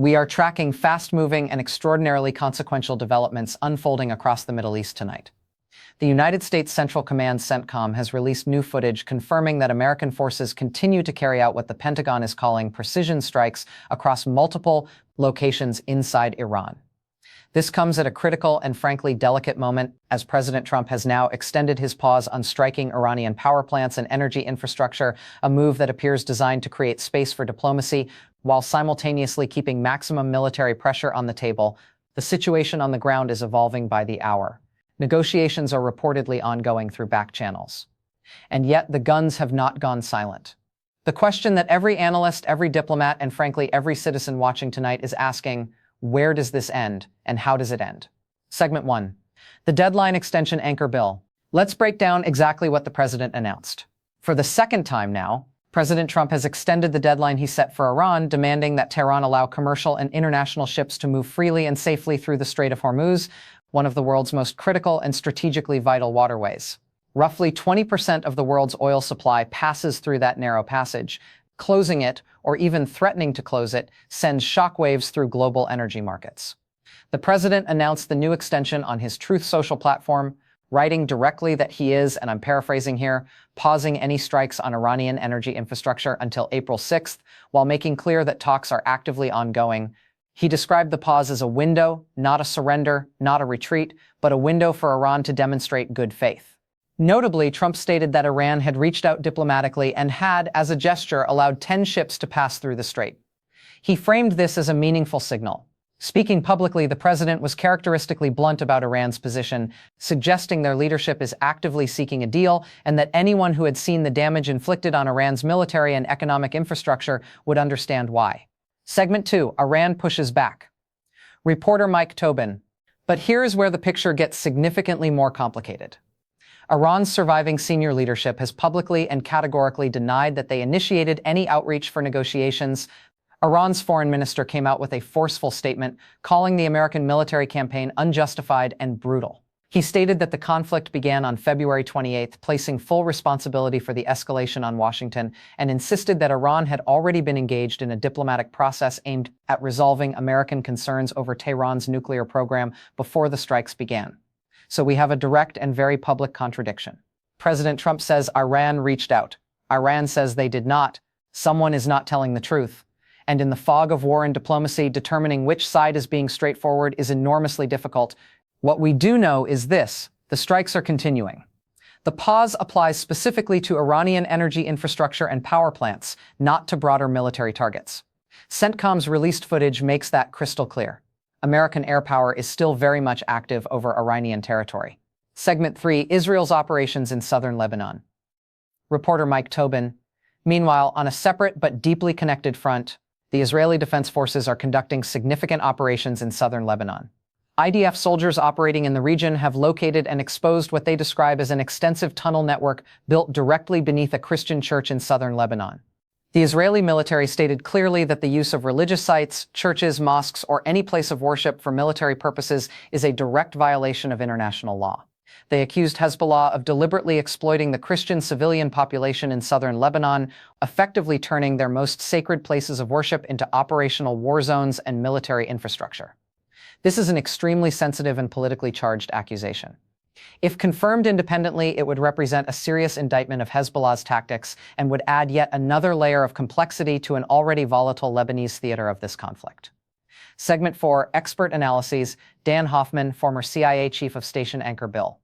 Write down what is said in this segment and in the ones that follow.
We are tracking fast-moving and extraordinarily consequential developments unfolding across the Middle East tonight. The United States Central Command CENTCOM has released new footage confirming that American forces continue to carry out what the Pentagon is calling precision strikes across multiple locations inside Iran. This comes at a critical and frankly delicate moment, as President Trump has now extended his pause on striking Iranian power plants and energy infrastructure, a move that appears designed to create space for diplomacy while simultaneously keeping maximum military pressure on the table. The situation on the ground is evolving by the hour. Negotiations are reportedly ongoing through back channels. And yet the guns have not gone silent. The question that every analyst, every diplomat, and frankly every citizen watching tonight is asking: where does this end, and how does it end? Segment 1. The deadline extension anchor bill. Let's break down exactly what the president announced. For the second time now, President Trump has extended the deadline he set for Iran, demanding that Tehran allow commercial and international ships to move freely and safely through the Strait of Hormuz, one of the world's most critical and strategically vital waterways. Roughly 20% of the world's oil supply passes through that narrow passage. Closing it, or even threatening to close it, sends shockwaves through global energy markets. The president announced the new extension on his Truth Social platform, writing directly that he is, and I'm paraphrasing here, pausing any strikes on Iranian energy infrastructure until April 6th, while making clear that talks are actively ongoing. He described the pause as a window, not a surrender, not a retreat, but a window for Iran to demonstrate good faith. Notably, Trump stated that Iran had reached out diplomatically and had, as a gesture, allowed 10 ships to pass through the strait. He framed this as a meaningful signal. Speaking publicly, the president was characteristically blunt about Iran's position, suggesting their leadership is actively seeking a deal and that anyone who had seen the damage inflicted on Iran's military and economic infrastructure would understand why. Segment 2. Iran pushes back. Reporter Mike Tobin. But here's where the picture gets significantly more complicated. Iran's surviving senior leadership has publicly and categorically denied that they initiated any outreach for negotiations. Iran's foreign minister came out with a forceful statement, calling the American military campaign unjustified and brutal. He stated that the conflict began on February 28th, placing full responsibility for the escalation on Washington, and insisted that Iran had already been engaged in a diplomatic process aimed at resolving American concerns over Tehran's nuclear program before the strikes began. So we have a direct and very public contradiction. President Trump says Iran reached out. Iran says they did not. Someone is not telling the truth. And in the fog of war and diplomacy, determining which side is being straightforward is enormously difficult. What we do know is this: the strikes are continuing. The pause applies specifically to Iranian energy infrastructure and power plants, not to broader military targets. CENTCOM's released footage makes that crystal clear. American air power is still very much active over Iranian territory. Segment 3. Israel's operations in southern Lebanon. Reporter Mike Tobin. Meanwhile, on a separate but deeply connected front, the Israeli Defense Forces are conducting significant operations in southern Lebanon. IDF soldiers operating in the region have located and exposed what they describe as an extensive tunnel network built directly beneath a Christian church in southern Lebanon. The Israeli military stated clearly that the use of religious sites, churches, mosques, or any place of worship for military purposes is a direct violation of international law. They accused Hezbollah of deliberately exploiting the Christian civilian population in southern Lebanon, effectively turning their most sacred places of worship into operational war zones and military infrastructure. This is an extremely sensitive and politically charged accusation. If confirmed independently, it would represent a serious indictment of Hezbollah's tactics and would add yet another layer of complexity to an already volatile Lebanese theater of this conflict. Segment 4. Expert Analyses. Dan Hoffman, former CIA Chief of Station Anchor Bill.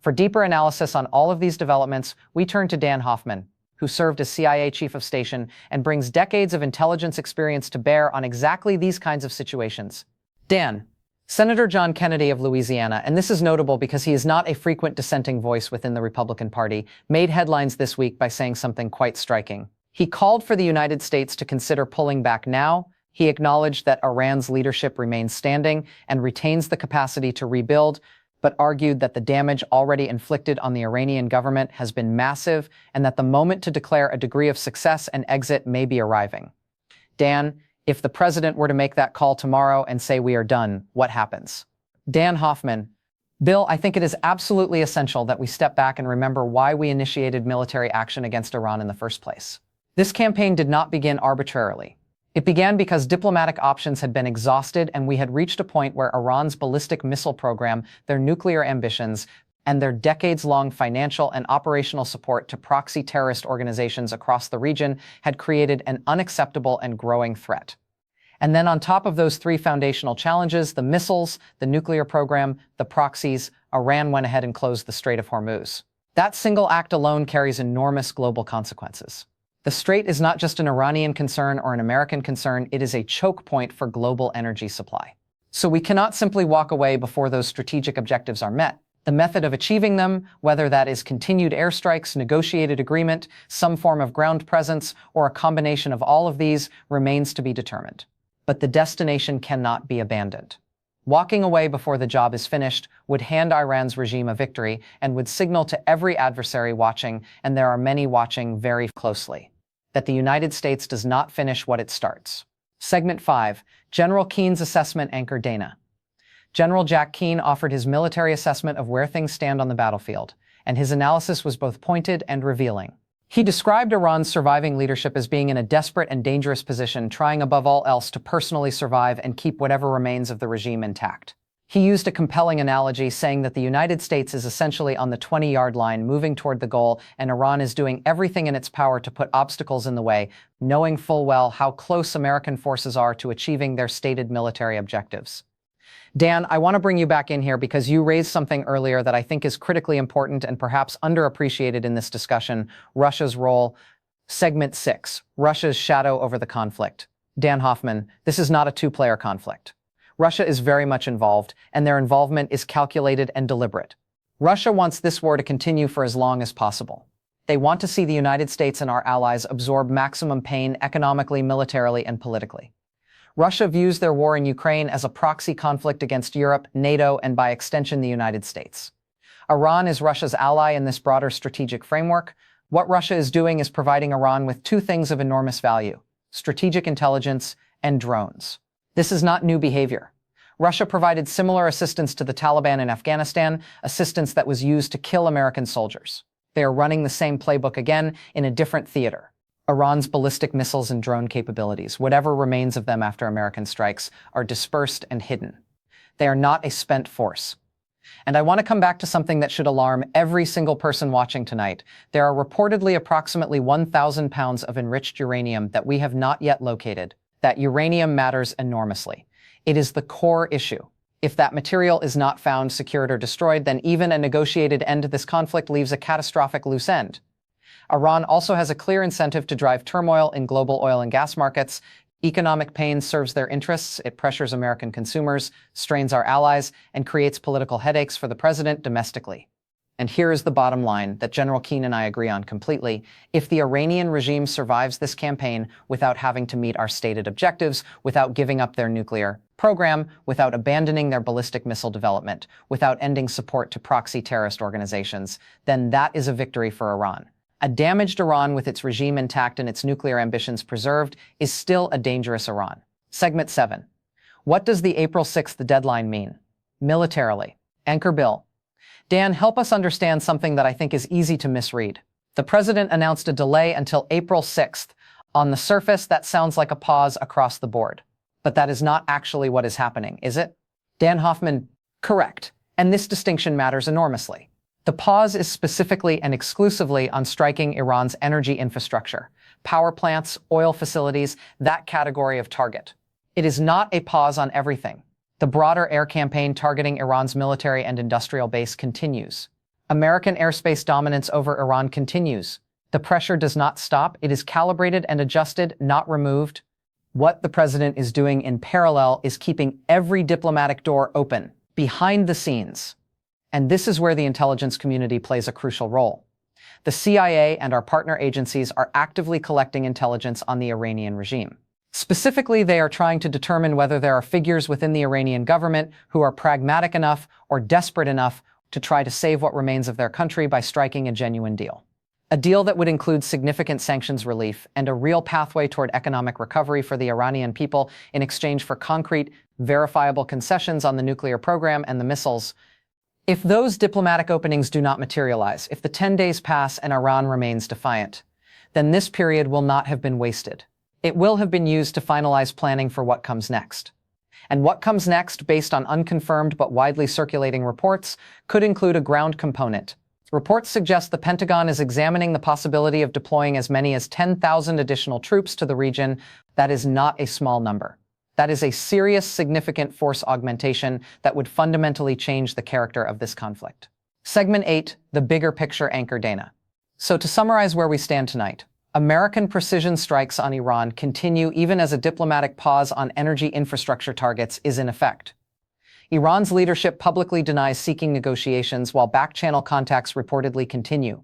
For deeper analysis on all of these developments, we turn to Dan Hoffman, who served as CIA Chief of Station and brings decades of intelligence experience to bear on exactly these kinds of situations. Dan. Senator John Kennedy of Louisiana, and this is notable because he is not a frequent dissenting voice within the Republican Party, made headlines this week by saying something quite striking. He called for the United States to consider pulling back now. He acknowledged that Iran's leadership remains standing and retains the capacity to rebuild, but argued that the damage already inflicted on the Iranian government has been massive and that the moment to declare a degree of success and exit may be arriving. Dan, if the president were to make that call tomorrow and say we are done, what happens? Dan Hoffman. Bill, I think it is absolutely essential that we step back and remember why we initiated military action against Iran in the first place. This campaign did not begin arbitrarily. It began because diplomatic options had been exhausted and we had reached a point where Iran's ballistic missile program, their nuclear ambitions, and their decades-long financial and operational support to proxy terrorist organizations across the region had created an unacceptable and growing threat. And then on top of those three foundational challenges, the missiles, the nuclear program, the proxies, Iran went ahead and closed the Strait of Hormuz. That single act alone carries enormous global consequences. The strait is not just an Iranian concern or an American concern, it is a choke point for global energy supply. So we cannot simply walk away before those strategic objectives are met. The method of achieving them, whether that is continued airstrikes, negotiated agreement, some form of ground presence, or a combination of all of these, remains to be determined. But the destination cannot be abandoned. Walking away before the job is finished would hand Iran's regime a victory and would signal to every adversary watching, and there are many watching very closely, that the United States does not finish what it starts. Segment 5. General Keene's Assessment. Anchor Dana. General Jack Keene offered his military assessment of where things stand on the battlefield, and his analysis was both pointed and revealing. He described Iran's surviving leadership as being in a desperate and dangerous position, trying above all else to personally survive and keep whatever remains of the regime intact. He used a compelling analogy, saying that the United States is essentially on the 20-yard line moving toward the goal, and Iran is doing everything in its power to put obstacles in the way, knowing full well how close American forces are to achieving their stated military objectives. Dan, I want to bring you back in here because you raised something earlier that I think is critically important and perhaps underappreciated in this discussion: Russia's role. Segment 6, Russia's shadow over the conflict. Dan Hoffman, this is not a two-player conflict. Russia is very much involved, and their involvement is calculated and deliberate. Russia wants this war to continue for as long as possible. They want to see the United States and our allies absorb maximum pain economically, militarily, and politically. Russia views their war in Ukraine as a proxy conflict against Europe, NATO, and by extension, the United States. Iran is Russia's ally in this broader strategic framework. What Russia is doing is providing Iran with two things of enormous value: strategic intelligence and drones. This is not new behavior. Russia provided similar assistance to the Taliban in Afghanistan, assistance that was used to kill American soldiers. They are running the same playbook again in a different theater. Iran's ballistic missiles and drone capabilities, whatever remains of them after American strikes, are dispersed and hidden. They are not a spent force. And I want to come back to something that should alarm every single person watching tonight. There are reportedly approximately 1,000 pounds of enriched uranium that we have not yet located. That uranium matters enormously. It is the core issue. If that material is not found, secured, or destroyed, then even a negotiated end to this conflict leaves a catastrophic loose end. Iran also has a clear incentive to drive turmoil in global oil and gas markets. Economic pain serves their interests, it pressures American consumers, strains our allies, and creates political headaches for the president domestically. And here is the bottom line that General Keene and I agree on completely. If the Iranian regime survives this campaign without having to meet our stated objectives, without giving up their nuclear program, without abandoning their ballistic missile development, without ending support to proxy terrorist organizations, then that is a victory for Iran. A damaged Iran with its regime intact and its nuclear ambitions preserved is still a dangerous Iran. Segment 7. What does the April 6th deadline mean? Militarily. Anchor Bill. Dan, help us understand something that I think is easy to misread. The president announced a delay until April 6th. On the surface, that sounds like a pause across the board. But that is not actually what is happening, is it? Dan Hoffman, correct. And this distinction matters enormously. The pause is specifically and exclusively on striking Iran's energy infrastructure, power plants, oil facilities, that category of target. It is not a pause on everything. The broader air campaign targeting Iran's military and industrial base continues. American airspace dominance over Iran continues. The pressure does not stop. It is calibrated and adjusted, not removed. What the president is doing in parallel is keeping every diplomatic door open, behind the scenes. And this is where the intelligence community plays a crucial role. The CIA and our partner agencies are actively collecting intelligence on the Iranian regime. Specifically, they are trying to determine whether there are figures within the Iranian government who are pragmatic enough or desperate enough to try to save what remains of their country by striking a genuine deal. A deal that would include significant sanctions relief and a real pathway toward economic recovery for the Iranian people in exchange for concrete, verifiable concessions on the nuclear program and the missiles. If those diplomatic openings do not materialize, if the 10 days pass and Iran remains defiant, then this period will not have been wasted. It will have been used to finalize planning for what comes next. And what comes next, based on unconfirmed but widely circulating reports, could include a ground component. Reports suggest the Pentagon is examining the possibility of deploying as many as 10,000 additional troops to the region. That is not a small number. That is a serious, significant force augmentation that would fundamentally change the character of this conflict. Segment 8, the bigger picture anchor Dana. So to summarize where we stand tonight, American precision strikes on Iran continue even as a diplomatic pause on energy infrastructure targets is in effect. Iran's leadership publicly denies seeking negotiations while back-channel contacts reportedly continue.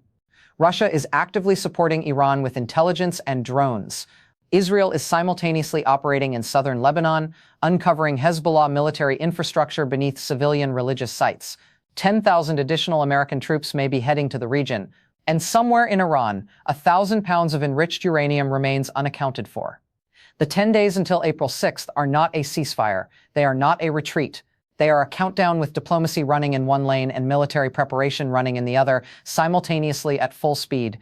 Russia is actively supporting Iran with intelligence and drones. Israel is simultaneously operating in southern Lebanon, uncovering Hezbollah military infrastructure beneath civilian religious sites. 10,000 additional American troops may be heading to the region. And somewhere in Iran, 1,000 pounds of enriched uranium remains unaccounted for. The 10 days until April 6th are not a ceasefire. They are not a retreat. They are a countdown with diplomacy running in one lane and military preparation running in the other, simultaneously at full speed.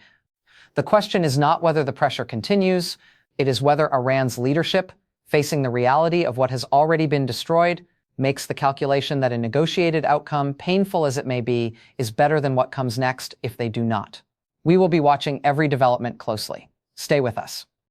The question is not whether the pressure continues. It is whether Iran's leadership, facing the reality of what has already been destroyed, makes the calculation that a negotiated outcome, painful as it may be, is better than what comes next if they do not. We will be watching every development closely. Stay with us.